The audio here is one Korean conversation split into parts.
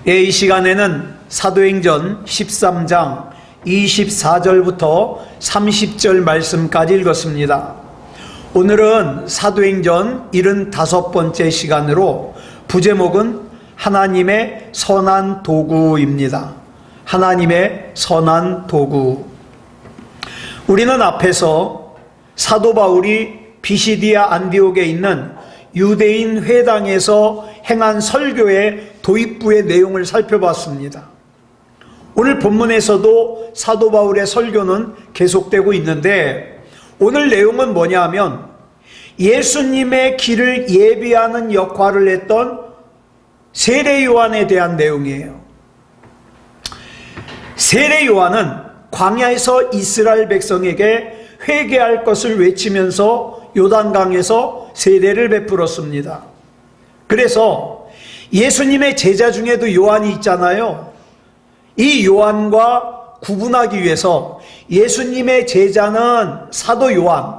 이 시간에는 사도행전 13장 24절부터 30절 말씀까지 읽었습니다. 오늘은 사도행전 75번째 시간으로 부제목은 하나님의 선한 도구입니다. 하나님의 선한 도구. 우리는 앞에서 사도 바울이 비시디아 안디옥에 있는 유대인 회당에서 행한 설교의 도입부의 내용을 살펴봤습니다. 오늘 본문에서도 사도 바울의 설교는 계속되고 있는데, 오늘 내용은 뭐냐 하면 예수님의 길을 예비하는 역할을 했던 세례 요한에 대한 내용이에요. 세례 요한은 광야에서 이스라엘 백성에게 회개할 것을 외치면서 요단강에서 세례를 베풀었습니다. 그래서 예수님의 제자 중에도 요한이 있잖아요. 이 요한과 구분하기 위해서 예수님의 제자는 사도 요한,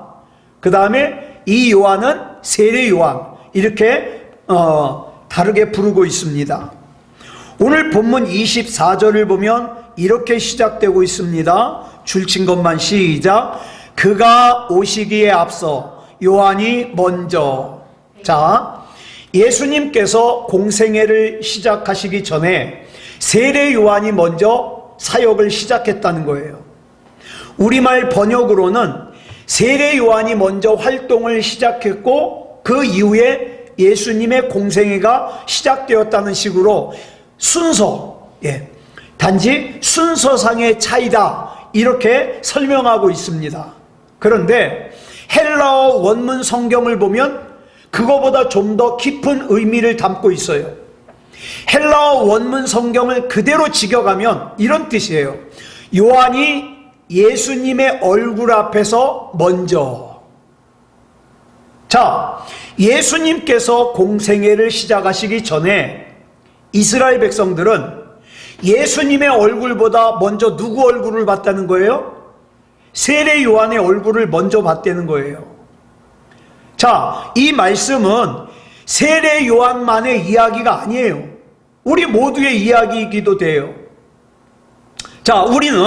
그 다음에 이 요한은 세례 요한, 이렇게 다르게 부르고 있습니다. 오늘 본문 24절을 보면 이렇게 시작되고 있습니다. 줄친 것만 시작. 그가 오시기에 앞서 요한이 먼저. 자, 예수님께서 공생애를 시작하시기 전에 세례 요한이 먼저 사역을 시작했다는 거예요. 우리말 번역으로는 세례 요한이 먼저 활동을 시작했고 그 이후에 예수님의 공생애가 시작되었다는 식으로 순서, 단지 순서상의 차이다, 이렇게 설명하고 있습니다. 그런데 헬라어 원문 성경을 보면 그거보다 좀 더 깊은 의미를 담고 있어요. 헬라어 원문 성경을 그대로 직역하면 이런 뜻이에요. 요한이 예수님의 얼굴 앞에서 먼저. 자, 예수님께서 공생애를 시작하시기 전에 이스라엘 백성들은 예수님의 얼굴보다 먼저 누구 얼굴을 봤다는 거예요? 세례 요한의 얼굴을 먼저 봤다는 거예요. 자, 이 말씀은 세례 요한만의 이야기가 아니에요. 우리 모두의 이야기이기도 돼요. 자, 우리는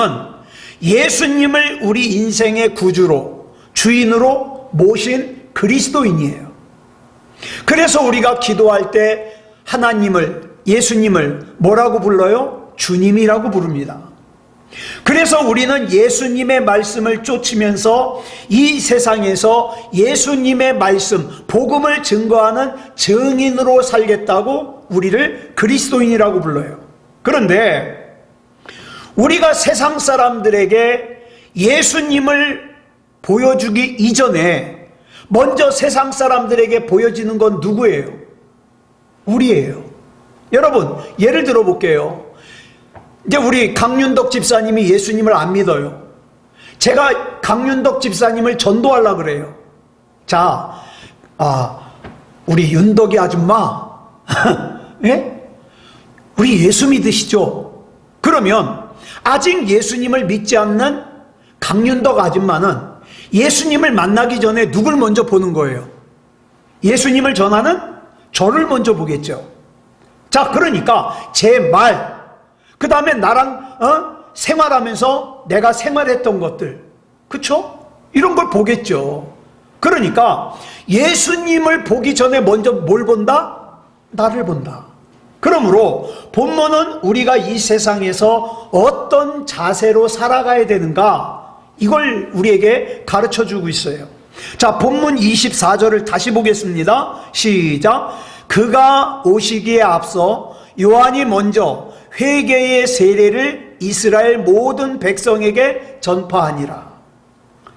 예수님을 우리 인생의 구주로, 주인으로 모신 그리스도인이에요. 그래서 우리가 기도할 때 하나님을, 예수님을 뭐라고 불러요? 주님이라고 부릅니다. 그래서 우리는 예수님의 말씀을 쫓으면서 이 세상에서 예수님의 말씀, 복음을 증거하는 증인으로 살겠다고 우리를 그리스도인이라고 불러요. 그런데 우리가 세상 사람들에게 예수님을 보여주기 이전에 먼저 세상 사람들에게 보여지는 건 누구예요? 우리예요. 여러분, 예를 들어 볼게요. 이제 우리 강윤덕 집사님이 예수님을 안 믿어요. 제가 강윤덕 집사님을 전도하려고 그래요. 자, 우리 윤덕이 아줌마, 예? 우리 예수 믿으시죠? 그러면 아직 예수님을 믿지 않는 강윤덕 아줌마는 예수님을 만나기 전에 누굴 먼저 보는 거예요? 예수님을 전하는 저를 먼저 보겠죠. 자, 그러니까 제 말, 그 다음에 나랑 생활하면서 내가 생활했던 것들, 그쵸? 이런 걸 보겠죠. 그러니까 예수님을 보기 전에 먼저 뭘 본다? 나를 본다. 그러므로 본문은 우리가 이 세상에서 어떤 자세로 살아가야 되는가, 이걸 우리에게 가르쳐주고 있어요. 자, 본문 24절을 다시 보겠습니다. 시작. 그가 오시기에 앞서 요한이 먼저 회개의 세례를 이스라엘 모든 백성에게 전파하니라.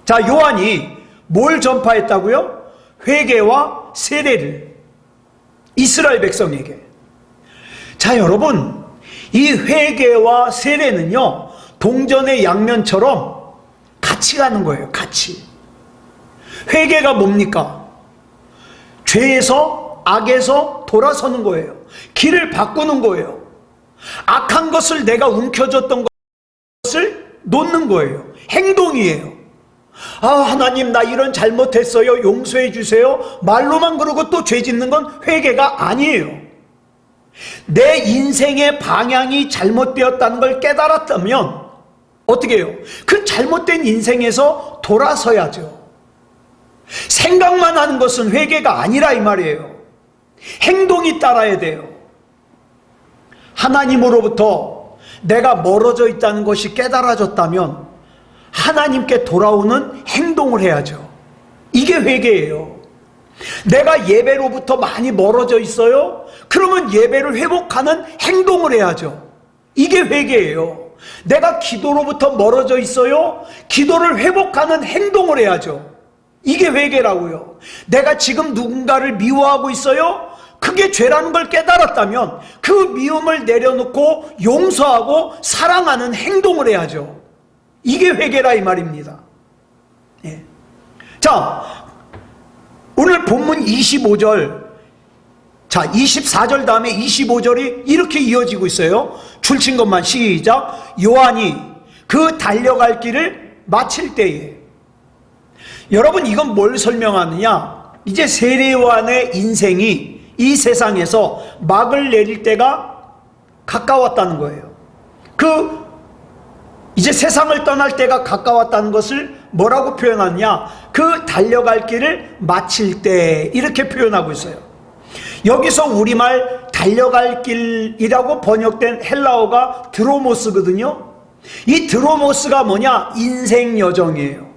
자, 요한이 뭘 전파했다고요? 회개와 세례를 이스라엘 백성에게. 자, 여러분, 이 회개와 세례는요, 동전의 양면처럼 같이 가는 거예요. 같이. 회개가 뭡니까? 죄에서, 악에서 돌아서는 거예요. 길을 바꾸는 거예요. 악한 것을 내가 움켜쥐었던 것을 놓는 거예요. 행동이에요. 하나님, 나 이런 잘못했어요, 용서해 주세요, 말로만 그러고 또 죄 짓는 건 회개가 아니에요. 내 인생의 방향이 잘못되었다는 걸 깨달았다면 어떻게 해요? 그 잘못된 인생에서 돌아서야죠. 생각만 하는 것은 회개가 아니라 이 말이에요. 행동이 따라야 돼요. 하나님으로부터 내가 멀어져 있다는 것이 깨달아졌다면 하나님께 돌아오는 행동을 해야죠. 이게 회개예요. 내가 예배로부터 많이 멀어져 있어요? 그러면 예배를 회복하는 행동을 해야죠. 이게 회개예요. 내가 기도로부터 멀어져 있어요? 기도를 회복하는 행동을 해야죠. 이게 회개라고요. 내가 지금 누군가를 미워하고 있어요? 그게 죄라는 걸 깨달았다면 그 미움을 내려놓고 용서하고 사랑하는 행동을 해야죠. 이게 회개라 이 말입니다. 예. 자, 오늘 본문 25절, 자 24절 다음에 25절이 이렇게 이어지고 있어요. 줄친 것만 시작. 요한이 그 달려갈 길을 마칠 때에. 여러분, 이건 뭘 설명하느냐? 이제 세례 요한의 인생이 이 세상에서 막을 내릴 때가 가까웠다는 거예요. 이제 세상을 떠날 때가 가까웠다는 것을 뭐라고 표현하느냐? 그 달려갈 길을 마칠 때, 이렇게 표현하고 있어요. 여기서 우리말 달려갈 길이라고 번역된 헬라어가 드로모스거든요. 이 드로모스가 뭐냐? 인생 여정이에요.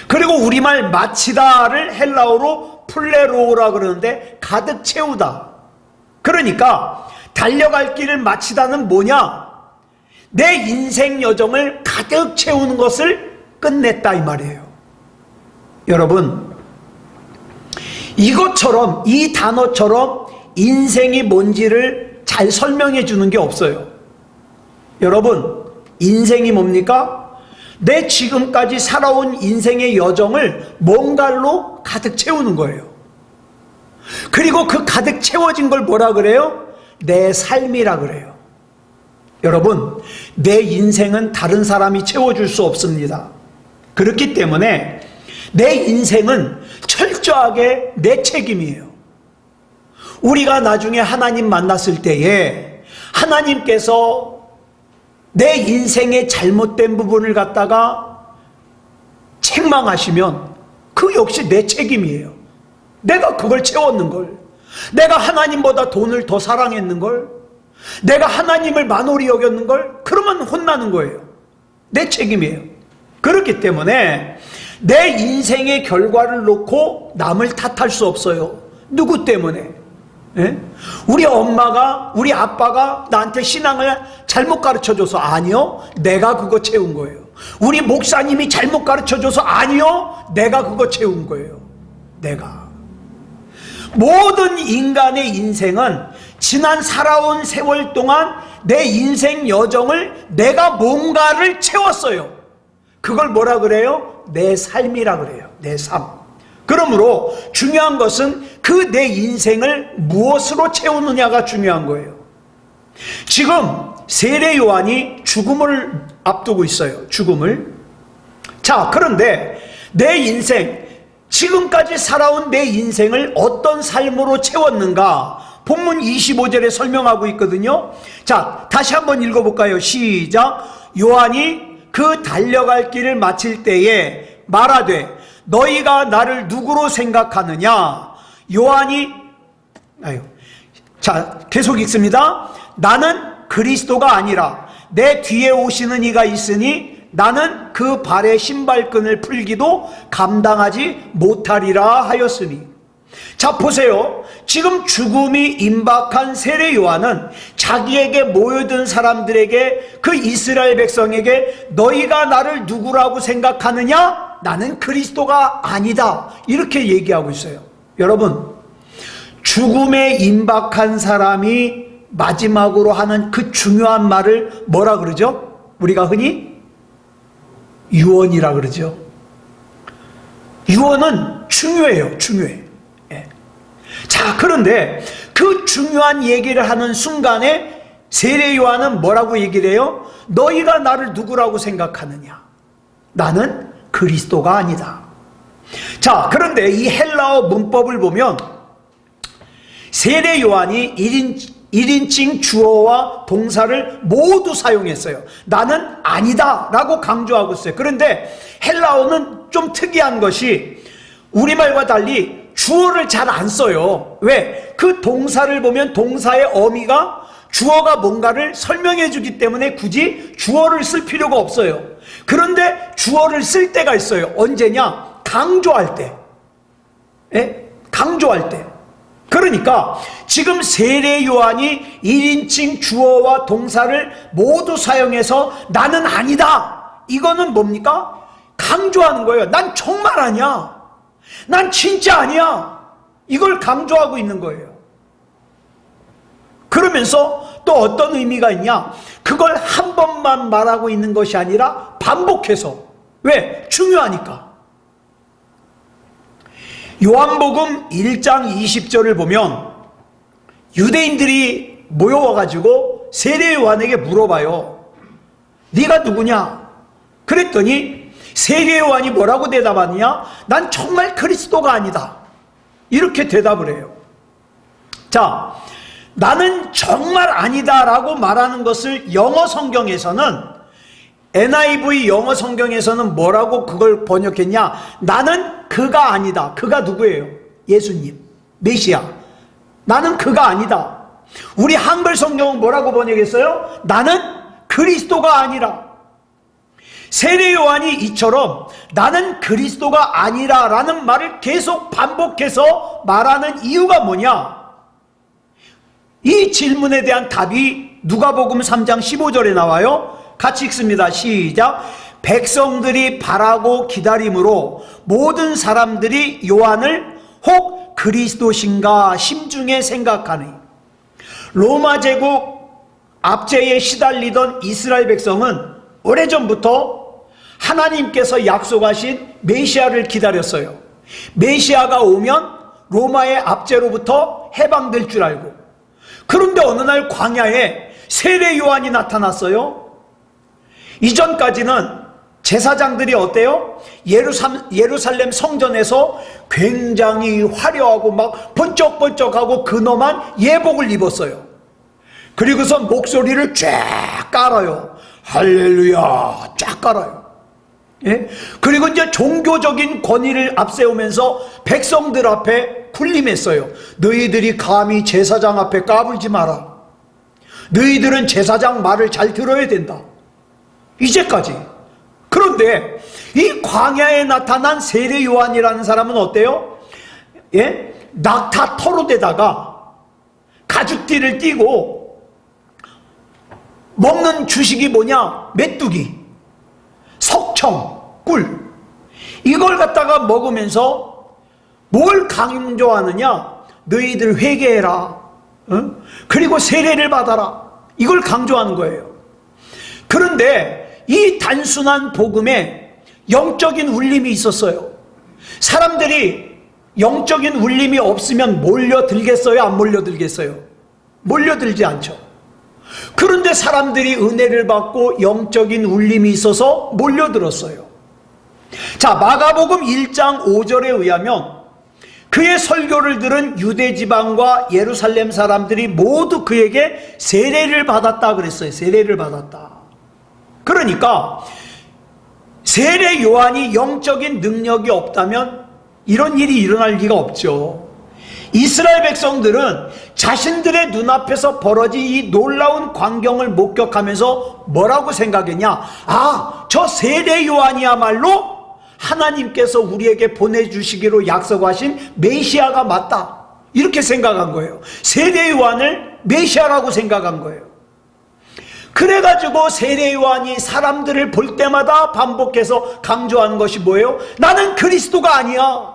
그리고 우리말 마치다를 헬라어로 플레로우라 그러는데 가득 채우다. 그러니까 달려갈 길을 마치다는 뭐냐? 내 인생 여정을 가득 채우는 것을 끝냈다 이 말이에요. 여러분, 이것처럼, 이 단어처럼 인생이 뭔지를 잘 설명해 주는 게 없어요. 여러분, 인생이 뭡니까? 내 지금까지 살아온 인생의 여정을 뭔가로 가득 채우는 거예요. 그리고 그 가득 채워진 걸 뭐라 그래요? 내 삶이라 그래요. 여러분, 내 인생은 다른 사람이 채워줄 수 없습니다. 그렇기 때문에 내 인생은 철저하게 내 책임이에요. 우리가 나중에 하나님 만났을 때에 하나님께서 내 인생의 잘못된 부분을 갖다가 책망하시면 그 역시 내 책임이에요. 내가 그걸 채웠는 걸, 내가 하나님보다 돈을 더 사랑했는 걸, 내가 하나님을 만홀히 여겼는 걸, 그러면 혼나는 거예요. 내 책임이에요. 그렇기 때문에 내 인생의 결과를 놓고 남을 탓할 수 없어요. 누구 때문에? 예? 우리 엄마가, 우리 아빠가 나한테 신앙을 잘못 가르쳐줘서? 아니요, 내가 그거 채운 거예요. 우리 목사님이 잘못 가르쳐줘서? 아니요, 내가 그거 채운 거예요. 내가. 모든 인간의 인생은 지난 살아온 세월 동안 내 인생 여정을 내가 뭔가를 채웠어요. 그걸 뭐라 그래요? 내 삶이라 그래요. 내 삶. 그러므로 중요한 것은 그 내 인생을 무엇으로 채우느냐가 중요한 거예요. 지금 세례 요한이 죽음을 앞두고 있어요. 죽음을. 자, 그런데 내 인생, 지금까지 살아온 내 인생을 어떤 삶으로 채웠는가? 본문 25절에 설명하고 있거든요. 자, 다시 한번 읽어볼까요? 시작. 요한이 그 달려갈 길을 마칠 때에 말하되 너희가 나를 누구로 생각하느냐? 요한이, 자, 계속 읽습니다. 나는 그리스도가 아니라 내 뒤에 오시는 이가 있으니 나는 그 발의 신발끈을 풀기도 감당하지 못하리라 하였으니. 자, 보세요. 지금 죽음이 임박한 세례 요한은 자기에게 모여든 사람들에게, 그 이스라엘 백성에게 너희가 나를 누구라고 생각하느냐? 나는 그리스도가 아니다, 이렇게 얘기하고 있어요. 여러분, 죽음에 임박한 사람이 마지막으로 하는 그 중요한 말을 뭐라 그러죠? 우리가 흔히 유언이라 그러죠. 유언은 중요해요. 중요해. 예. 자, 그런데 그 중요한 얘기를 하는 순간에 세례 요한은 뭐라고 얘기를 해요? 너희가 나를 누구라고 생각하느냐? 나는 그리스도가 아니다. 자, 그런데 이 헬라어 문법을 보면 세례 요한이 1인칭 주어와 동사를 모두 사용했어요. 나는 아니다 라고 강조하고 있어요. 그런데 헬라어는 좀 특이한 것이 우리말과 달리 주어를 잘 안 써요. 왜? 그 동사를 보면 동사의 어미가 주어가 뭔가를 설명해 주기 때문에 굳이 주어를 쓸 필요가 없어요. 그런데 주어를 쓸 때가 있어요. 언제냐? 강조할 때. 예? 강조할 때. 그러니까 지금 세례 요한이 1인칭 주어와 동사를 모두 사용해서 나는 아니다. 이거는 뭡니까? 강조하는 거예요. 난 정말 아니야. 난 진짜 아니야. 이걸 강조하고 있는 거예요. 그러면서 또 어떤 의미가 있냐? 그걸 한 번만 말하고 있는 것이 아니라 반복해서. 왜? 중요하니까. 요한복음 1장 20절을 보면 유대인들이 모여와가지고 세례 요한에게 물어봐요. 네가 누구냐? 그랬더니 세례 요한이 뭐라고 대답하느냐? 난 정말 그리스도가 아니다. 이렇게 대답을 해요. 자, 나는 정말 아니다 라고 말하는 것을 영어 성경에서는, NIV 영어 성경에서는 뭐라고 그걸 번역했냐? 나는 그가 아니다. 그가 누구예요? 예수님, 메시아. 나는 그가 아니다. 우리 한글 성경은 뭐라고 번역했어요? 나는 그리스도가 아니라. 세례 요한이 이처럼 나는 그리스도가 아니라 라는 말을 계속 반복해서 말하는 이유가 뭐냐? 이 질문에 대한 답이 누가복음 3장 15절에 나와요. 같이 읽습니다. 시작. 백성들이 바라고 기다림으로 모든 사람들이 요한을 혹 그리스도신가 심중에 생각하니. 로마 제국 압제에 시달리던 이스라엘 백성은 오래전부터 하나님께서 약속하신 메시아를 기다렸어요. 메시아가 오면 로마의 압제로부터 해방될 줄 알고. 그런데 어느 날 광야에 세례 요한이 나타났어요. 이전까지는 제사장들이 어때요? 예루살렘 성전에서 굉장히 화려하고 막 번쩍번쩍하고 근엄한 예복을 입었어요. 그리고서 목소리를 쫙 깔아요. 할렐루야 쫙 깔아요. 예? 그리고 이제 종교적인 권위를 앞세우면서 백성들 앞에 군림했어요. 너희들이 감히 제사장 앞에 까불지 마라. 너희들은 제사장 말을 잘 들어야 된다. 이제까지. 그런데 이 광야에 나타난 세례 요한이라는 사람은 어때요? 예? 낙타 털옷에다가 가죽띠를 띠고 먹는 주식이 뭐냐? 메뚜기, 석청, 꿀. 이걸 갖다가 먹으면서 뭘 강조하느냐? 너희들 회개해라. 그리고 세례를 받아라. 이걸 강조하는 거예요. 그런데 이 단순한 복음에 영적인 울림이 있었어요. 사람들이 영적인 울림이 없으면 몰려들겠어요? 안 몰려들겠어요? 몰려들지 않죠. 그런데 사람들이 은혜를 받고 영적인 울림이 있어서 몰려들었어요. 자, 마가복음 1장 5절에 의하면 그의 설교를 들은 유대지방과 예루살렘 사람들이 모두 그에게 세례를 받았다 그랬어요. 세례를 받았다. 그러니까 세례 요한이 영적인 능력이 없다면 이런 일이 일어날 리가 없죠. 이스라엘 백성들은 자신들의 눈앞에서 벌어진 이 놀라운 광경을 목격하면서 뭐라고 생각했냐? 아, 저 세례 요한이야말로 하나님께서 우리에게 보내주시기로 약속하신 메시아가 맞다. 이렇게 생각한 거예요. 세례 요한을 메시아라고 생각한 거예요. 그래가지고 세례 요한이 사람들을 볼 때마다 반복해서 강조하는 것이 뭐예요? 나는 그리스도가 아니야.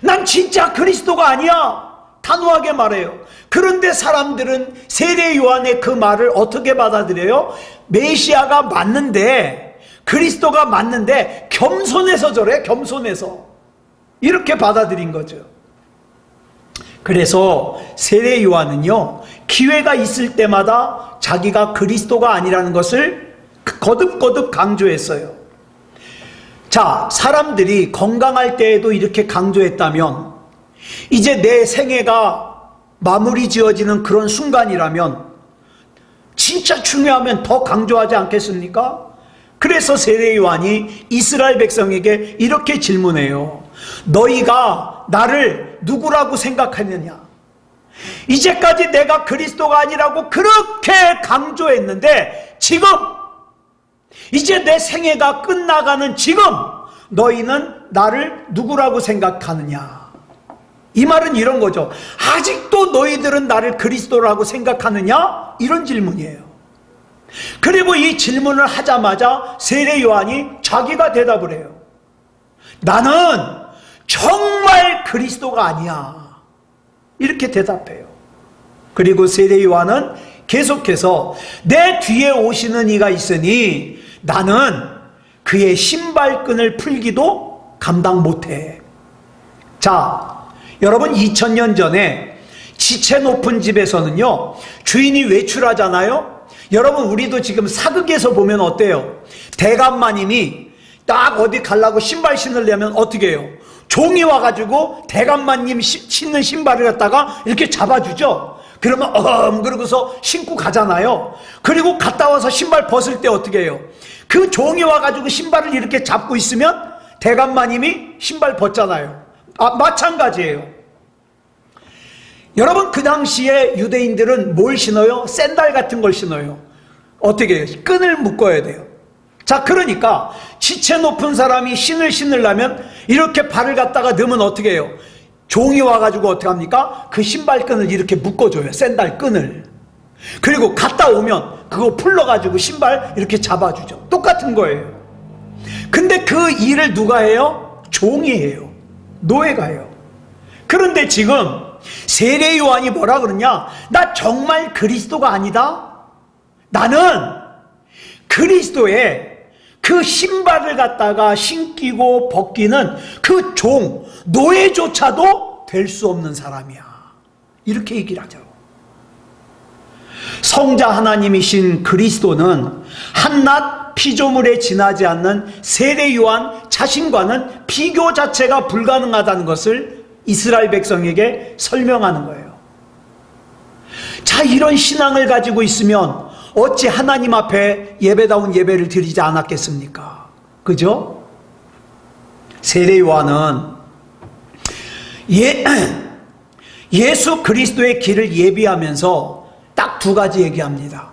난 진짜 그리스도가 아니야. 단호하게 말해요. 그런데 사람들은 세례 요한의 그 말을 어떻게 받아들여요? 메시아가 맞는데, 그리스도가 맞는데 겸손해서 저래. 겸손해서. 이렇게 받아들인 거죠. 그래서 세례 요한은요, 기회가 있을 때마다 자기가 그리스도가 아니라는 것을 거듭거듭 강조했어요. 자, 사람들이 건강할 때에도 이렇게 강조했다면 이제 내 생애가 마무리 지어지는 그런 순간이라면 진짜 중요하면 더 강조하지 않겠습니까? 그래서 세례 요한이 이스라엘 백성에게 이렇게 질문해요. 너희가 나를 누구라고 생각하느냐? 이제까지 내가 그리스도가 아니라고 그렇게 강조했는데 지금 이제 내 생애가 끝나가는 지금 너희는 나를 누구라고 생각하느냐? 이 말은 이런 거죠. 아직도 너희들은 나를 그리스도라고 생각하느냐? 이런 질문이에요. 그리고 이 질문을 하자마자 세례 요한이 자기가 대답을 해요. 나는 정말 그리스도가 아니야. 이렇게 대답해요. 그리고 세례 요한은 계속해서 내 뒤에 오시는 이가 있으니 나는 그의 신발끈을 풀기도 감당 못해. 자, 여러분 2000년 전에 지체 높은 집에서는요 주인이 외출하잖아요. 여러분 우리도 지금 사극에서 보면 어때요? 대감마님이 딱 어디 가려고 신발 신으려면 어떻게 해요? 종이 와가지고 대감마님 신는 신발을 갖다가 이렇게 잡아주죠. 그러면 그러고서 신고 가잖아요. 그리고 갔다 와서 신발 벗을 때 어떻게 해요? 그 종이 와가지고 신발을 이렇게 잡고 있으면 대감마님이 신발 벗잖아요. 마찬가지예요. 여러분 그 당시에 유대인들은 뭘 신어요? 샌들 같은 걸 신어요. 어떻게 해요? 끈을 묶어야 돼요. 자, 그러니까 지체 높은 사람이 신을 신으려면 이렇게 발을 갖다가 넣으면 어떻게 해요? 종이 와가지고 어떻게 합니까? 그 신발끈을 이렇게 묶어줘요. 샌들 끈을. 그리고 갔다 오면 그거 풀러가지고 신발 이렇게 잡아주죠. 똑같은 거예요. 근데 그 일을 누가 해요? 종이 해요. 노예가 해요. 그런데 지금 세례 요한이 뭐라 그러냐? 나 정말 그리스도가 아니다. 나는 그리스도의 그 신발을 갖다가 신기고 벗기는 그 종, 노예조차도 될 수 없는 사람이야. 이렇게 얘기를 하죠. 성자 하나님이신 그리스도는 한낱 피조물에 지나지 않는 세례 요한 자신과는 비교 자체가 불가능하다는 것을 이스라엘 백성에게 설명하는 거예요. 자, 이런 신앙을 가지고 있으면 어찌 하나님 앞에 예배다운 예배를 드리지 않았겠습니까? 그죠? 세례 요한은 예수 그리스도의 길을 예비하면서 딱 두 가지 얘기합니다.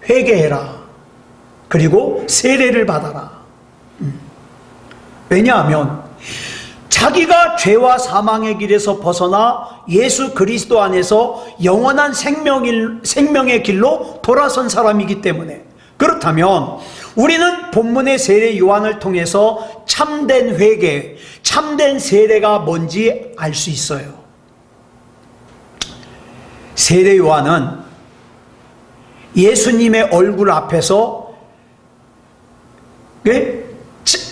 회개해라. 그리고 세례를 받아라. 왜냐하면 자기가 죄와 사망의 길에서 벗어나 예수 그리스도 안에서 영원한 생명의 길로 돌아선 사람이기 때문에, 그렇다면 우리는 본문의 세례 요한을 통해서 참된 회개, 참된 세례가 뭔지 알 수 있어요. 세례 요한은 예수님의 얼굴 앞에서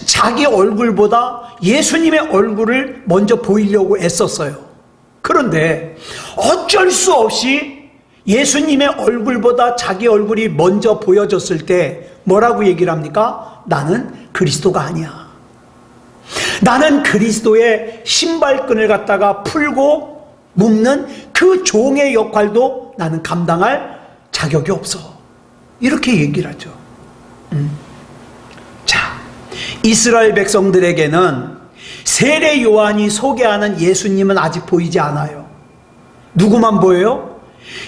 자기 얼굴보다 예수님의 얼굴을 먼저 보이려고 애썼어요. 그런데 어쩔 수 없이 예수님의 얼굴보다 자기 얼굴이 먼저 보여졌을 때 뭐라고 얘기를 합니까? 나는 그리스도가 아니야. 나는 그리스도의 신발끈을 갖다가 풀고 묶는 그 종의 역할도 나는 감당할 자격이 없어. 이렇게 얘기를 하죠. 자, 이스라엘 백성들에게는 세례 요한이 소개하는 예수님은 아직 보이지 않아요. 누구만 보여요?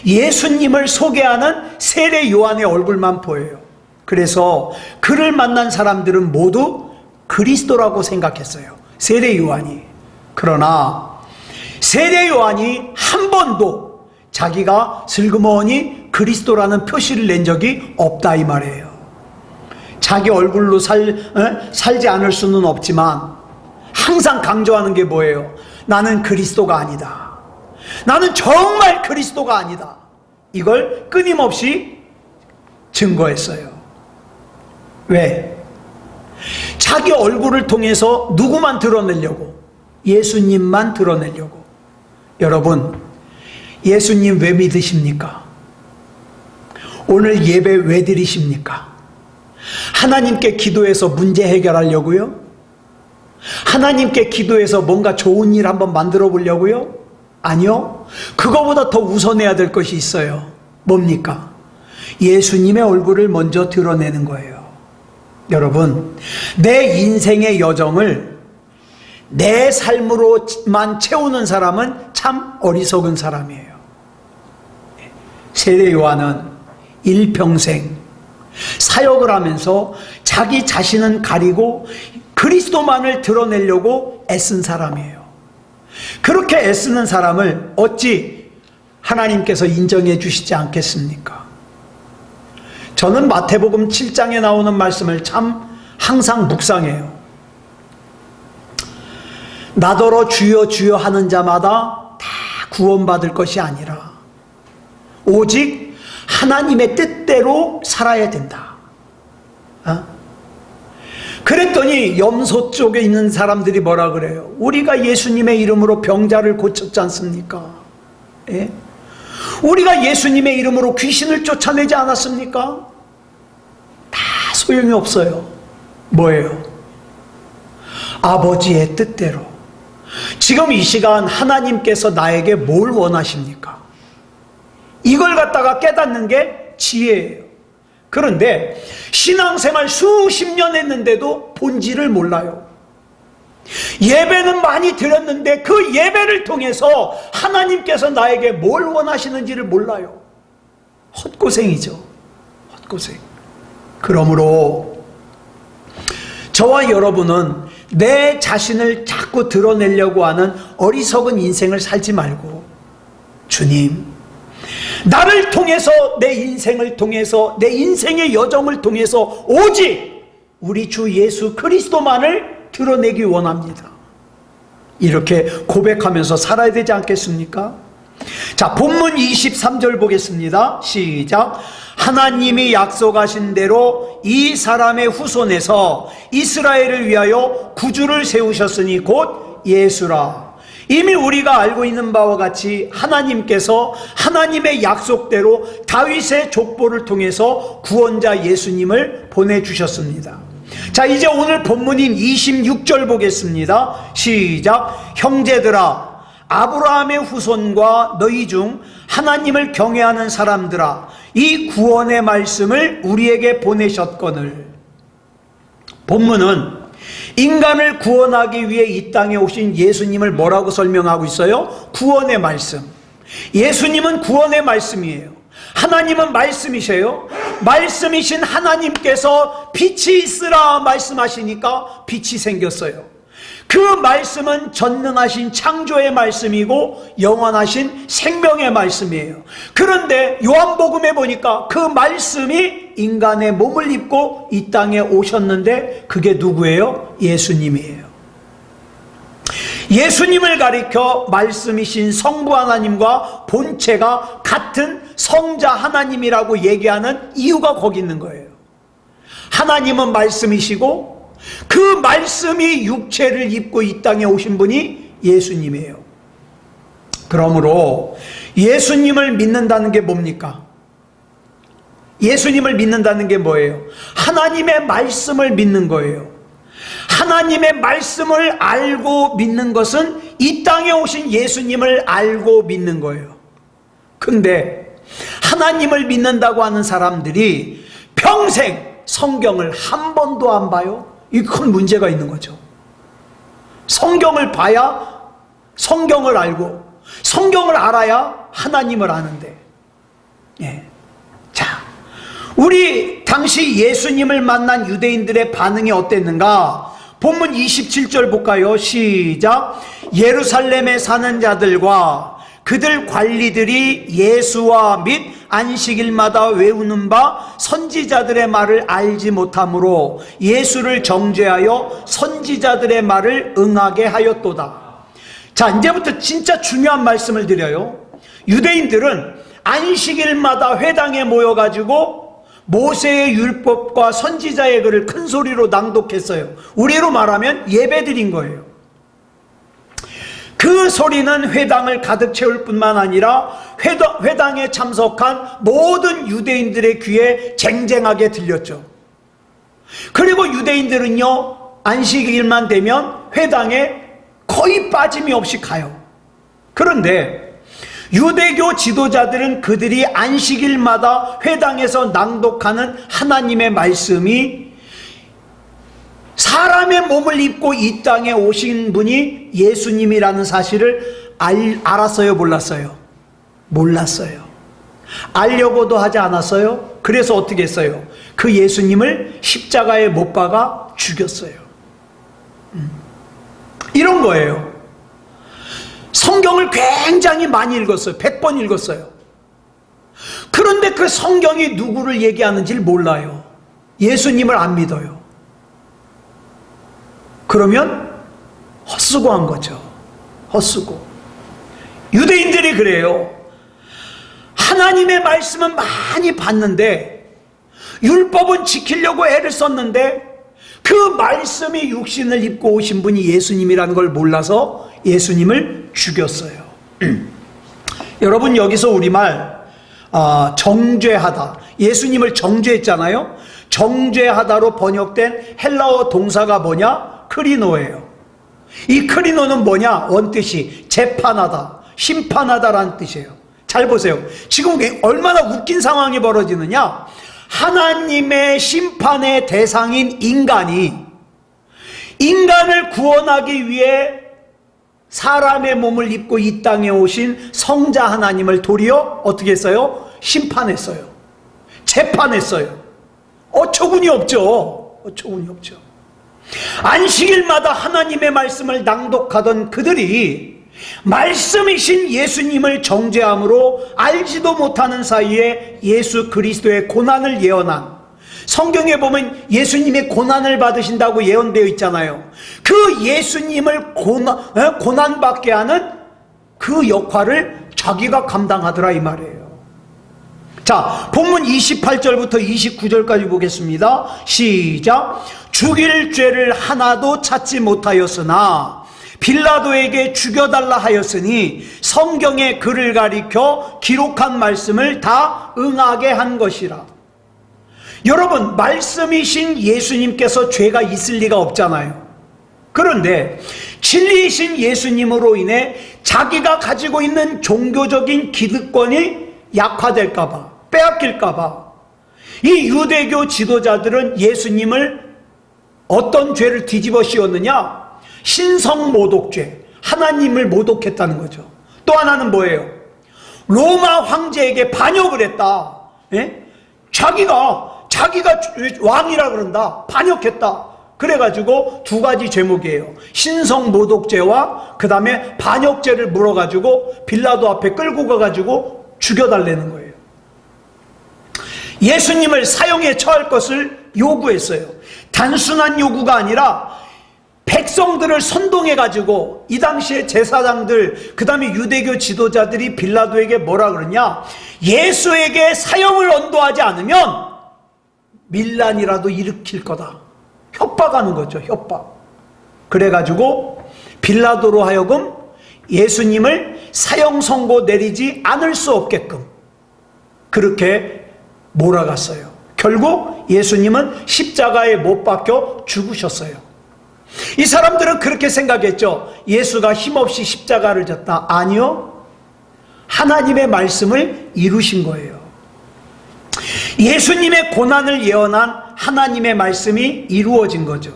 예수님을 소개하는 세례 요한의 얼굴만 보여요. 그래서 그를 만난 사람들은 모두 그리스도라고 생각했어요. 세례 요한이. 그러나 세례 요한이 한 번도 자기가 슬그머니 그리스도라는 표시를 낸 적이 없다 이 말이에요. 자기 얼굴로 살지 않을 수는 없지만 항상 강조하는 게 뭐예요? 나는 그리스도가 아니다. 나는 정말 그리스도가 아니다. 이걸 끊임없이 증거했어요. 왜? 자기 얼굴을 통해서 누구만 드러내려고? 예수님만 드러내려고. 여러분, 예수님 왜 믿으십니까? 오늘 예배 왜 드리십니까? 하나님께 기도해서 문제 해결하려고요? 하나님께 기도해서 뭔가 좋은 일 한번 만들어 보려고요? 아니요. 그거보다 더 우선해야 될 것이 있어요. 뭡니까? 예수님의 얼굴을 먼저 드러내는 거예요. 여러분, 내 인생의 여정을 내 삶으로만 채우는 사람은 참 어리석은 사람이에요. 세례 요한은 일평생 사역을 하면서 자기 자신은 가리고 그리스도만을 드러내려고 애쓴 사람이에요. 그렇게 애쓰는 사람을 어찌 하나님께서 인정해 주시지 않겠습니까? 저는 마태복음 7장에 나오는 말씀을 참 항상 묵상해요. 나더러 주여 주여 하는 자마다 다 구원받을 것이 아니라 오직 하나님의 뜻대로 살아야 된다. 그랬더니 염소 쪽에 있는 사람들이 뭐라 그래요? 우리가 예수님의 이름으로 병자를 고쳤지 않습니까? 예? 우리가 예수님의 이름으로 귀신을 쫓아내지 않았습니까? 다 소용이 없어요. 뭐예요? 아버지의 뜻대로. 지금 이 시간 하나님께서 나에게 뭘 원하십니까? 이걸 갖다가 깨닫는 게 지혜예요. 그런데 신앙생활 수십 년 했는데도 본질을 몰라요. 예배는 많이 드렸는데 그 예배를 통해서 하나님께서 나에게 뭘 원하시는지를 몰라요. 헛고생이죠. 헛고생. 그러므로 저와 여러분은 내 자신을 자꾸 드러내려고 하는 어리석은 인생을 살지 말고, 주님, 나를 통해서, 내 인생을 통해서, 내 인생의 여정을 통해서 오직 우리 주 예수 그리스도만을 드러내기 원합니다. 이렇게 고백하면서 살아야 되지 않겠습니까? 자, 본문 23절 보겠습니다. 시작. 하나님이 약속하신 대로 이 사람의 후손에서 이스라엘을 위하여 구주를 세우셨으니 곧 예수라. 이미 우리가 알고 있는 바와 같이 하나님께서 하나님의 약속대로 다윗의 족보를 통해서 구원자 예수님을 보내주셨습니다. 자, 이제 오늘 본문인 26절 보겠습니다. 시작. 형제들아, 아브라함의 후손과 너희 중 하나님을 경외하는 사람들아, 이 구원의 말씀을 우리에게 보내셨거늘. 본문은 인간을 구원하기 위해 이 땅에 오신 예수님을 뭐라고 설명하고 있어요? 구원의 말씀. 예수님은 구원의 말씀이에요. 하나님은 말씀이세요. 말씀이신 하나님께서 빛이 있으라 말씀하시니까 빛이 생겼어요. 그 말씀은 전능하신 창조의 말씀이고 영원하신 생명의 말씀이에요. 그런데 요한복음에 보니까 그 말씀이 인간의 몸을 입고 이 땅에 오셨는데 그게 누구예요? 예수님이에요. 예수님을 가리켜 말씀이신 성부 하나님과 본체가 같은 성자 하나님이라고 얘기하는 이유가 거기 있는 거예요. 하나님은 말씀이시고 그 말씀이 육체를 입고 이 땅에 오신 분이 예수님이에요. 그러므로 예수님을 믿는다는 게 뭡니까? 예수님을 믿는다는 게 뭐예요? 하나님의 말씀을 믿는 거예요. 하나님의 말씀을 알고 믿는 것은 이 땅에 오신 예수님을 알고 믿는 거예요. 근데 하나님을 믿는다고 하는 사람들이 평생 성경을 한 번도 안 봐요? 이 큰 문제가 있는 거죠. 성경을 봐야 성경을 알고, 성경을 알아야 하나님을 아는데. 예. 자, 우리 당시 예수님을 만난 유대인들의 반응이 어땠는가? 본문 27절 볼까요? 시작. 예루살렘에 사는 자들과 그들 관리들이 예수와 및 안식일마다 외우는 바 선지자들의 말을 알지 못하므로 예수를 정죄하여 선지자들의 말을 응하게 하였도다. 자, 이제부터 진짜 중요한 말씀을 드려요. 유대인들은 안식일마다 회당에 모여가지고 모세의 율법과 선지자의 글을 큰 소리로 낭독했어요. 우리로 말하면 예배드린 거예요. 그 소리는 회당을 가득 채울 뿐만 아니라 회당에 참석한 모든 유대인들의 귀에 쟁쟁하게 들렸죠. 그리고 유대인들은요, 안식일만 되면 회당에 거의 빠짐이 없이 가요. 그런데 유대교 지도자들은 그들이 안식일마다 회당에서 낭독하는 하나님의 말씀이 사람의 몸을 입고 이 땅에 오신 분이 예수님이라는 사실을 알았어요, 몰랐어요? 몰랐어요. 알려고도 하지 않았어요. 그래서 어떻게 했어요? 그 예수님을 십자가에 못 박아 죽였어요. 이런 거예요. 성경을 굉장히 많이 읽었어요. 100번 읽었어요. 그런데 그 성경이 누구를 얘기하는지를 몰라요. 예수님을 안 믿어요. 그러면 헛수고한 거죠. 헛수고. 유대인들이 그래요. 하나님의 말씀은 많이 봤는데, 율법은 지키려고 애를 썼는데, 그 말씀이 육신을 입고 오신 분이 예수님이라는 걸 몰라서 예수님을 죽였어요. 여러분, 여기서 우리말 정죄하다, 예수님을 정죄했잖아요. 정죄하다로 번역된 헬라어 동사가 뭐냐? 크리노예요. 이 크리노는 뭐냐? 원뜻이 재판하다, 심판하다라는 뜻이에요. 잘 보세요. 지금 얼마나 웃긴 상황이 벌어지느냐? 하나님의 심판의 대상인 인간을 구원하기 위해 사람의 몸을 입고 이 땅에 오신 성자 하나님을 도리어 어떻게 했어요? 심판했어요. 재판했어요. 어처구니 없죠. 어처구니 없죠. 안식일마다 하나님의 말씀을 낭독하던 그들이 말씀이신 예수님을 정죄함으로 알지도 못하는 사이에 예수 그리스도의 고난을 예언한, 성경에 보면 예수님이 고난을 받으신다고 예언되어 있잖아요. 그 예수님을 고난받게 하는 그 역할을 자기가 감당하더라 이 말이에요. 자, 본문 28절부터 29절까지 보겠습니다. 시작. 죽일 죄를 하나도 찾지 못하였으나 빌라도에게 죽여달라 하였으니 성경의 글을 가리켜 기록한 말씀을 다 응하게 한 것이라. 여러분, 말씀이신 예수님께서 죄가 있을 리가 없잖아요. 그런데 진리이신 예수님으로 인해 자기가 가지고 있는 종교적인 기득권이 약화될까봐, 빼앗길까봐 이 유대교 지도자들은 예수님을 어떤 죄를 뒤집어 씌웠느냐? 신성모독죄, 하나님을 모독했다는 거죠. 또 하나는 뭐예요? 로마 황제에게 반역을 했다. 예? 자기가 왕이라 그런다. 반역했다. 그래가지고 두 가지 제목이에요. 신성모독죄와 그 다음에 반역죄를 물어가지고 빌라도 앞에 끌고 가가지고 죽여달라는 거예요. 예수님을 사형에 처할 것을 요구했어요. 단순한 요구가 아니라 백성들을 선동해가지고 이 당시에 제사장들, 그 다음에 유대교 지도자들이 빌라도에게 뭐라 그러냐? 예수에게 사형을 언도하지 않으면 밀란이라도 일으킬 거다. 협박하는 거죠. 협박. 그래가지고 빌라도로 하여금 예수님을 사형 선고 내리지 않을 수 없게끔 그렇게 몰아갔어요. 결국 예수님은 십자가에 못 박혀 죽으셨어요. 이 사람들은 그렇게 생각했죠. 예수가 힘없이 십자가를 졌다. 아니요. 하나님의 말씀을 이루신 거예요. 예수님의 고난을 예언한 하나님의 말씀이 이루어진 거죠.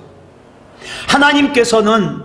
하나님께서는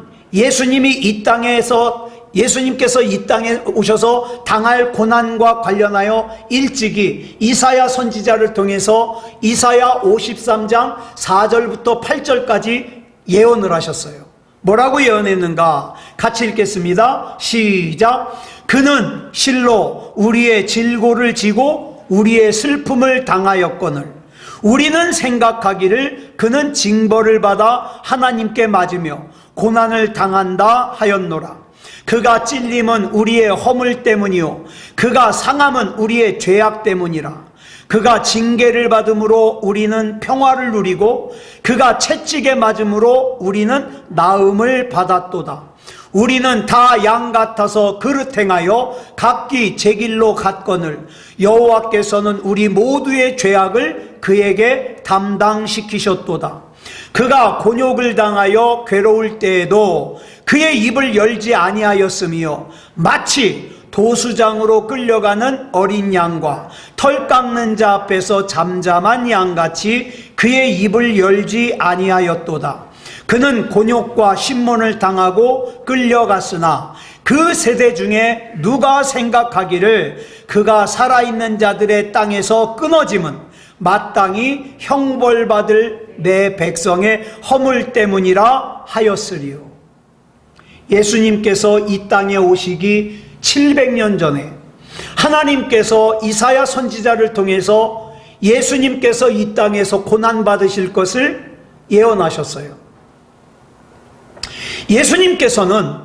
예수님께서 이 땅에 오셔서 당할 고난과 관련하여 일찍이 이사야 선지자를 통해서 이사야 53장 4절부터 8절까지 예언을 하셨어요. 뭐라고 예언했는가? 같이 읽겠습니다. 시작. 그는 실로 우리의 질고를 지고 우리의 슬픔을 당하였거늘 우리는 생각하기를 그는 징벌을 받아 하나님께 맞으며 고난을 당한다 하였노라. 그가 찔림은 우리의 허물 때문이요 그가 상함은 우리의 죄악 때문이라. 그가 징계를 받음으로 우리는 평화를 누리고 그가 채찍에 맞음으로 우리는 나음을 받았도다. 우리는 다 양 같아서 그릇 행하여 각기 제 길로 갔거늘 여호와께서는 우리 모두의 죄악을 그에게 담당시키셨도다. 그가 곤욕을 당하여 괴로울 때에도 그의 입을 열지 아니하였으며 마치 도수장으로 끌려가는 어린 양과 털 깎는 자 앞에서 잠잠한 양같이 그의 입을 열지 아니하였도다. 그는 곤욕과 신문을 당하고 끌려갔으나 그 세대 중에 누가 생각하기를 그가 살아있는 자들의 땅에서 끊어짐은 마땅히 형벌받을 내 백성의 허물 때문이라 하였으리요. 예수님께서 이 땅에 오시기 700년 전에 하나님께서 이사야 선지자를 통해서 예수님께서 이 땅에서 고난받으실 것을 예언하셨어요. 예수님께서는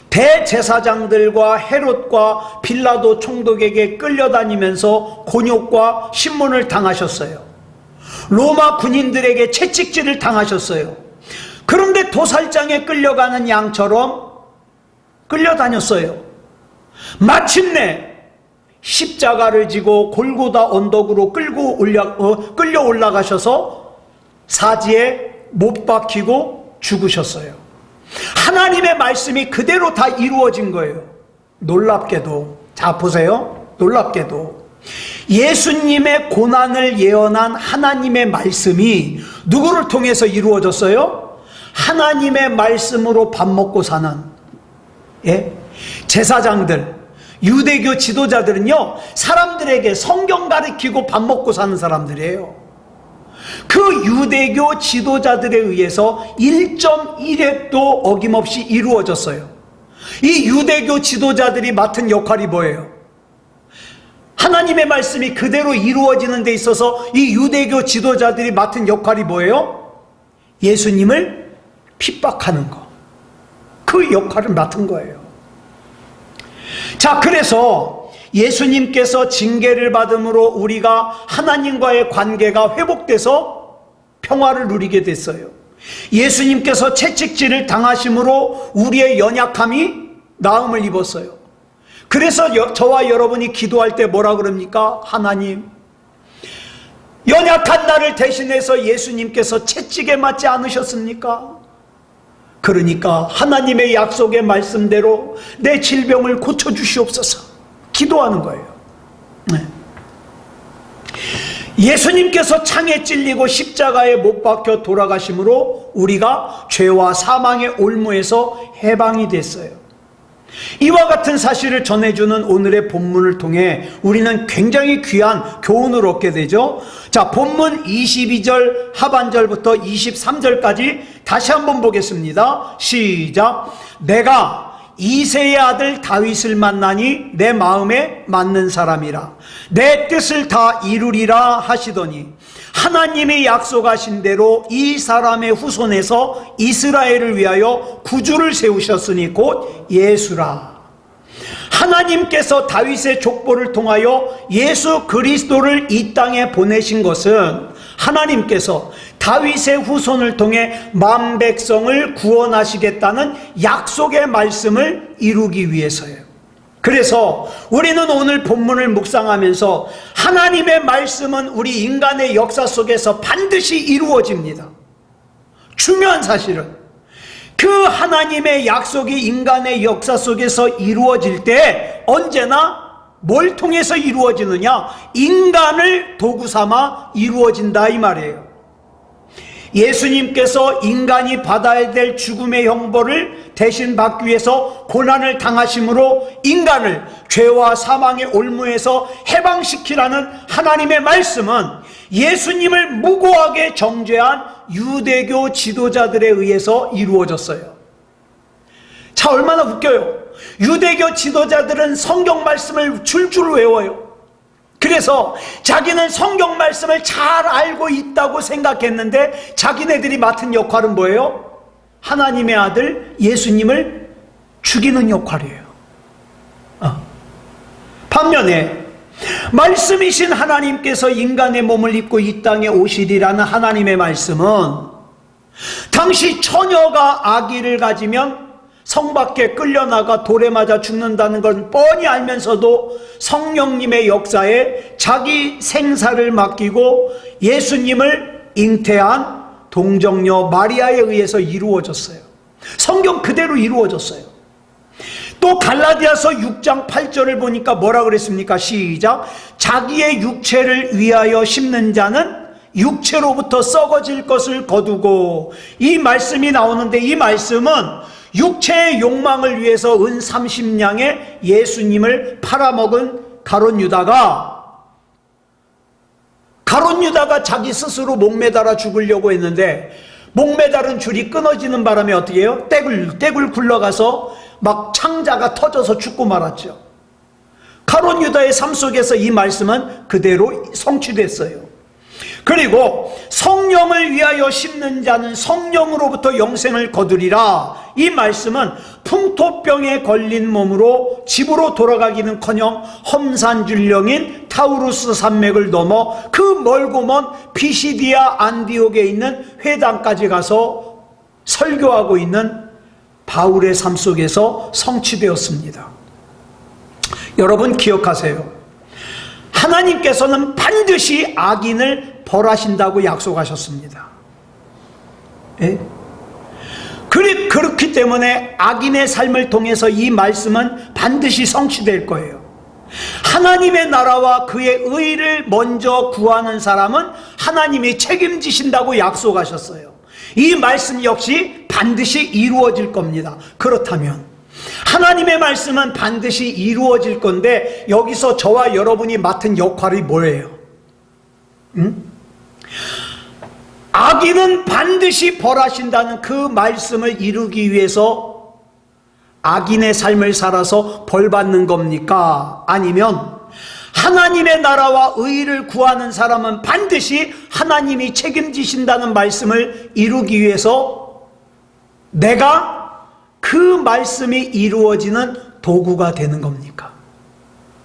대제사장들과 헤롯과 빌라도 총독에게 끌려다니면서 곤욕과 신문을 당하셨어요. 로마 군인들에게 채찍질을 당하셨어요. 그런데 도살장에 끌려가는 양처럼 끌려다녔어요. 마침내 십자가를 지고 골고다 언덕으로 끌려 올라가셔서 사지에 못 박히고 죽으셨어요. 하나님의 말씀이 그대로 다 이루어진 거예요. 놀랍게도, 자 보세요, 놀랍게도 예수님의 고난을 예언한 하나님의 말씀이 누구를 통해서 이루어졌어요? 하나님의 말씀으로 밥 먹고 사는 제사장들, 유대교 지도자들은요, 사람들에게 성경 가르치고 밥 먹고 사는 사람들이에요. 그 유대교 지도자들에 의해서 1.1획도 어김없이 이루어졌어요. 이 유대교 지도자들이 맡은 역할이 뭐예요? 하나님의 말씀이 그대로 이루어지는 데 있어서 이 유대교 지도자들이 맡은 역할이 뭐예요? 예수님을 핍박하는 거. 그 역할을 맡은 거예요. 자, 그래서 예수님께서 징계를 받음으로 우리가 하나님과의 관계가 회복돼서 평화를 누리게 됐어요. 예수님께서 채찍질을 당하심으로 우리의 연약함이 나음을 입었어요. 그래서 저와 여러분이 기도할 때 뭐라 그럽니까? 하나님, 연약한 나를 대신해서 예수님께서 채찍에 맞지 않으셨습니까? 그러니까 하나님의 약속의 말씀대로 내 질병을 고쳐주시옵소서 기도하는 거예요. 예수님께서 창에 찔리고 십자가에 못 박혀 돌아가심으로 우리가 죄와 사망의 올무에서 해방이 됐어요. 이와 같은 사실을 전해주는 오늘의 본문을 통해 우리는 굉장히 귀한 교훈을 얻게 되죠. 자, 본문 22절 하반절부터 23절까지 다시 한번 보겠습니다. 시작. 내가 이새의 아들 다윗을 만나니 내 마음에 맞는 사람이라 내 뜻을 다 이루리라 하시더니 하나님이 약속하신 대로 이 사람의 후손에서 이스라엘을 위하여 구주를 세우셨으니 곧 예수라. 하나님께서 다윗의 족보를 통하여 예수 그리스도를 이 땅에 보내신 것은 하나님께서 다윗의 후손을 통해 만 백성을 구원하시겠다는 약속의 말씀을 이루기 위해서예요. 그래서 우리는 오늘 본문을 묵상하면서 하나님의 말씀은 우리 인간의 역사 속에서 반드시 이루어집니다. 중요한 사실은 그 하나님의 약속이 인간의 역사 속에서 이루어질 때 언제나 뭘 통해서 이루어지느냐? 인간을 도구 삼아 이루어진다 이 말이에요. 예수님께서 인간이 받아야 될 죽음의 형벌을 대신 받기 위해서 고난을 당하심으로 인간을 죄와 사망의 올무에서 해방시키라는 하나님의 말씀은 예수님을 무고하게 정죄한 유대교 지도자들에 의해서 이루어졌어요. 자, 얼마나 웃겨요. 유대교 지도자들은 성경 말씀을 줄줄 외워요. 그래서 자기는 성경 말씀을 잘 알고 있다고 생각했는데 자기네들이 맡은 역할은 뭐예요? 하나님의 아들 예수님을 죽이는 역할이에요. 반면에 말씀이신 하나님께서 인간의 몸을 입고 이 땅에 오시리라는 하나님의 말씀은 당시 처녀가 아기를 가지면 성 밖에 끌려나가 돌에 맞아 죽는다는 건 뻔히 알면서도 성령님의 역사에 자기 생사를 맡기고 예수님을 잉태한 동정녀 마리아에 의해서 이루어졌어요. 성경 그대로 이루어졌어요. 또 또 갈라디아서 6장 8절을 보니까 뭐라 그랬습니까? 시작. 자기의 육체를 위하여 심는 자는 육체로부터 썩어질 것을 거두고, 이 말씀이 나오는데, 이 말씀은 육체의 욕망을 위해서 은 30냥에 예수님을 팔아먹은 가룟 유다가 자기 스스로 목매달아 죽으려고 했는데, 목매달은 줄이 끊어지는 바람에 어떻게 해요? 떼굴 굴러가서 막 창자가 터져서 죽고 말았죠. 가룟 유다의 삶 속에서 이 말씀은 그대로 성취됐어요. 그리고 성령을 위하여 심는 자는 성령으로부터 영생을 거두리라. 이 말씀은 풍토병에 걸린 몸으로 집으로 돌아가기는커녕 험산줄령인 타우루스 산맥을 넘어 그 멀고 먼 피시디아 안디옥에 있는 회당까지 가서 설교하고 있는 바울의 삶 속에서 성취되었습니다. 여러분 기억하세요. 하나님께서는 반드시 악인을 벌하신다고 약속하셨습니다. 예? 그렇기 때문에 악인의 삶을 통해서 이 말씀은 반드시 성취될 거예요. 하나님의 나라와 그의 의를 먼저 구하는 사람은 하나님이 책임지신다고 약속하셨어요. 이 말씀 역시 반드시 이루어질 겁니다. 그렇다면 하나님의 말씀은 반드시 이루어질 건데, 여기서 저와 여러분이 맡은 역할이 뭐예요? 악인은 반드시 벌하신다는 그 말씀을 이루기 위해서 악인의 삶을 살아서 벌받는 겁니까? 아니면 하나님의 나라와 의를 구하는 사람은 반드시 하나님이 책임지신다는 말씀을 이루기 위해서 내가 그 말씀이 이루어지는 도구가 되는 겁니까?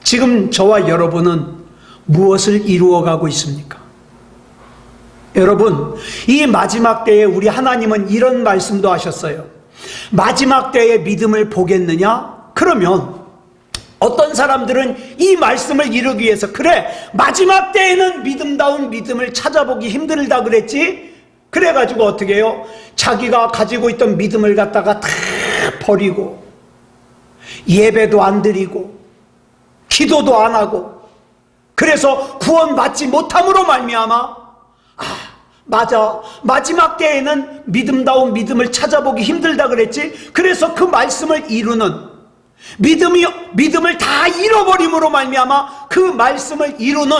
지금 저와 여러분은 무엇을 이루어가고 있습니까? 여러분, 이 마지막 때에 우리 하나님은 이런 말씀도 하셨어요. 마지막 때에 믿음을 보겠느냐? 그러면 어떤 사람들은 이 말씀을 이루기 위해서, 그래, 마지막 때에는 믿음다운 믿음을 찾아보기 힘들다 그랬지? 그래가지고 어떻게 해요? 자기가 가지고 있던 믿음을 갖다가 다 버리고, 예배도 안 드리고, 기도도 안 하고, 그래서 구원받지 못함으로 말미암아, 맞아, 마지막 때에는 믿음다운 믿음을 찾아보기 힘들다 그랬지? 그래서 그 말씀을 이루는, 믿음을 다 잃어버림으로 말미암아 그 말씀을 이루는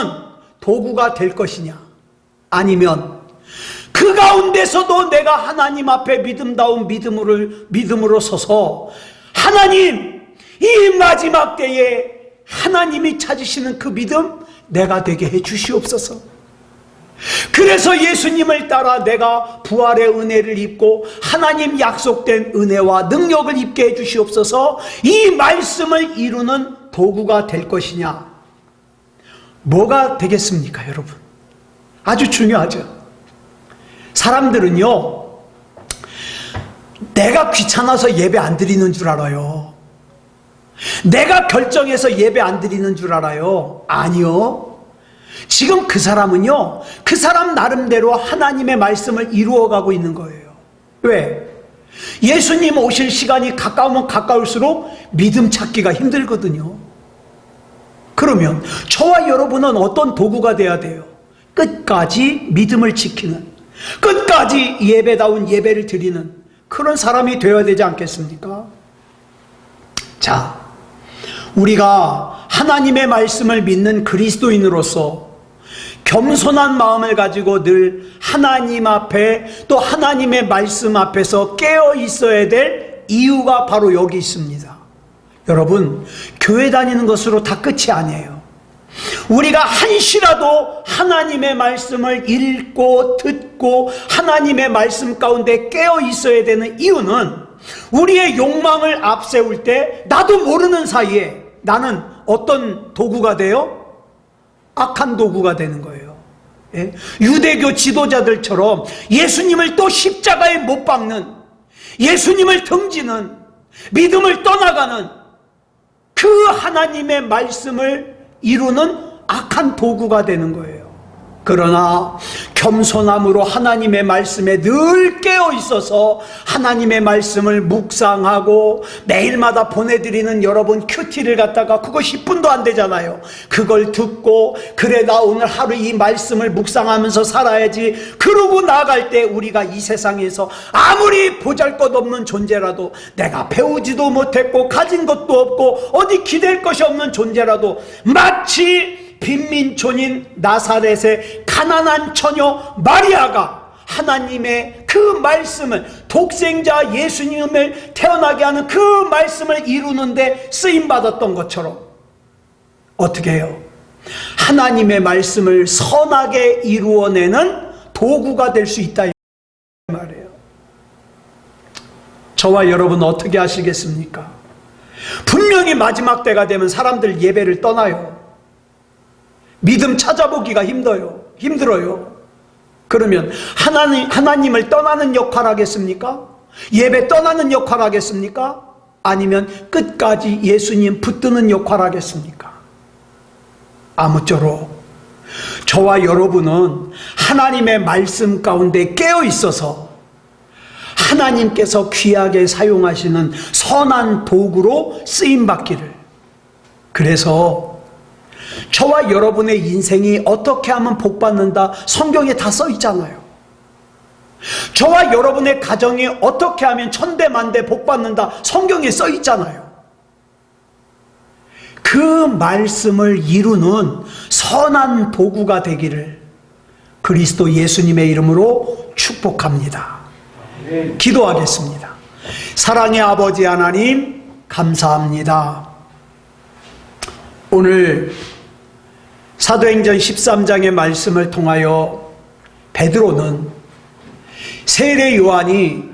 도구가 될 것이냐? 아니면 그 가운데서도 내가 하나님 앞에 믿음다운 믿음으로 서서, 하나님, 이 마지막 때에 하나님이 찾으시는 그 믿음 내가 되게 해 주시옵소서. 그래서 예수님을 따라 내가 부활의 은혜를 입고 하나님 약속된 은혜와 능력을 입게 해 주시옵소서. 이 말씀을 이루는 도구가 될 것이냐? 뭐가 되겠습니까, 여러분? 아주 중요하죠. 사람들은요, 내가 귀찮아서 예배 안 드리는 줄 알아요. 내가 결정해서 예배 안 드리는 줄 알아요. 아니요. 지금 그 사람은요, 그 사람 나름대로 하나님의 말씀을 이루어가고 있는 거예요. 왜? 예수님 오실 시간이 가까우면 가까울수록 믿음 찾기가 힘들거든요. 그러면 저와 여러분은 어떤 도구가 돼야 돼요? 끝까지 믿음을 지키는, 끝까지 예배다운 예배를 드리는 그런 사람이 되어야 되지 않겠습니까? 자, 우리가 하나님의 말씀을 믿는 그리스도인으로서 겸손한 마음을 가지고 늘 하나님 앞에, 또 하나님의 말씀 앞에서 깨어 있어야 될 이유가 바로 여기 있습니다. 여러분, 교회 다니는 것으로 다 끝이 아니에요. 우리가 한시라도 하나님의 말씀을 읽고 듣고 하나님의 말씀 가운데 깨어 있어야 되는 이유는, 우리의 욕망을 앞세울 때 나도 모르는 사이에 나는 어떤 도구가 돼요? 악한 도구가 되는 거예요. 예? 유대교 지도자들처럼 예수님을 또 십자가에 못 박는, 예수님을 등지는, 믿음을 떠나가는 그 하나님의 말씀을 이루는 악한 도구가 되는 거예요. 그러나 겸손함으로 하나님의 말씀에 늘 깨어 있어서 하나님의 말씀을 묵상하고 매일마다 보내드리는 여러분 큐티를 갖다가 그거 10분도 안 되잖아요. 그걸 듣고 그래 나 오늘 하루 이 말씀을 묵상하면서 살아야지. 그러고 나아갈 때 우리가 이 세상에서 아무리 보잘것없는 존재라도 내가 배우지도 못했고 가진 것도 없고 어디 기댈 것이 없는 존재라도 마치 빈민촌인 나사렛의 가난한 처녀 마리아가 하나님의 그 말씀을 독생자 예수님을 태어나게 하는 그 말씀을 이루는데 쓰임받았던 것처럼 어떻게 해요? 하나님의 말씀을 선하게 이루어내는 도구가 될 수 있다 이 말이에요. 저와 여러분 어떻게 하시겠습니까? 분명히 마지막 때가 되면 사람들 예배를 떠나요. 믿음 찾아보기가 힘들어요. 그러면 하나님을 떠나는 역할 하겠습니까? 예배 떠나는 역할 하겠습니까? 아니면 끝까지 예수님 붙드는 역할 하겠습니까? 아무쪼록 저와 여러분은 하나님의 말씀 가운데 깨어 있어서 하나님께서 귀하게 사용하시는 선한 도구로 쓰임받기를. 그래서 저와 여러분의 인생이 어떻게 하면 복받는다 성경에 다 써 있잖아요. 저와 여러분의 가정이 어떻게 하면 천대만대 복받는다 성경에 써 있잖아요. 그 말씀을 이루는 선한 도구가 되기를 그리스도 예수님의 이름으로 축복합니다. 기도하겠습니다. 사랑의 아버지 하나님 감사합니다. 오늘 사도행전 13장의 말씀을 통하여 베드로는 세례 요한이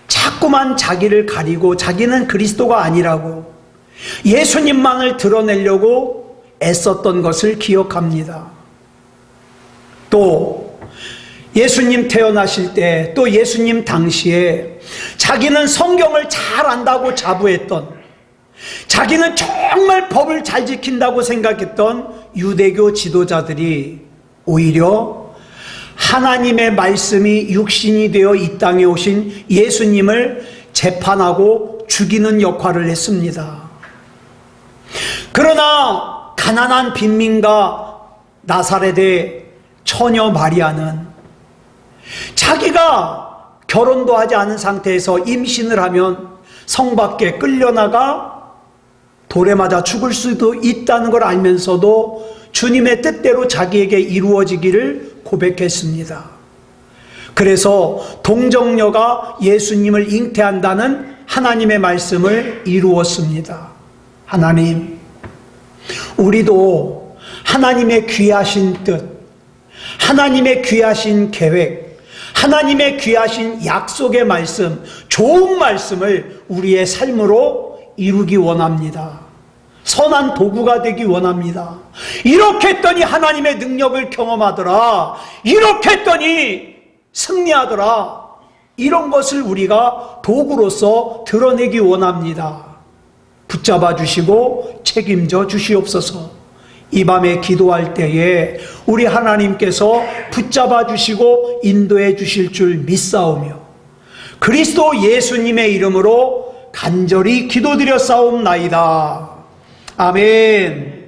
자꾸만 자기를 가리고 자기는 그리스도가 아니라고 예수님만을 드러내려고 애썼던 것을 기억합니다. 또 예수님 태어나실 때 또 예수님 당시에 자기는 성경을 잘 안다고 자부했던 자기는 정말 법을 잘 지킨다고 생각했던 유대교 지도자들이 오히려 하나님의 말씀이 육신이 되어 이 땅에 오신 예수님을 재판하고 죽이는 역할을 했습니다. 그러나 가난한 빈민가 나사렛의 처녀 마리아는 자기가 결혼도 하지 않은 상태에서 임신을 하면 성 밖에 끌려나가 돌에 맞아 죽을 수도 있다는 걸 알면서도 주님의 뜻대로 자기에게 이루어지기를 고백했습니다. 그래서 동정녀가 예수님을 잉태한다는 하나님의 말씀을 이루었습니다. 하나님, 우리도 하나님의 귀하신 뜻, 하나님의 귀하신 계획, 하나님의 귀하신 약속의 말씀, 좋은 말씀을 우리의 삶으로 이루기 원합니다. 선한 도구가 되기 원합니다. 이렇게 했더니 하나님의 능력을 경험하더라. 이렇게 했더니 승리하더라. 이런 것을 우리가 도구로서 드러내기 원합니다. 붙잡아 주시고 책임져 주시옵소서. 이 밤에 기도할 때에 우리 하나님께서 붙잡아 주시고 인도해 주실 줄 믿사오며 그리스도 예수님의 이름으로 간절히 기도드려 싸움나이다. 아멘.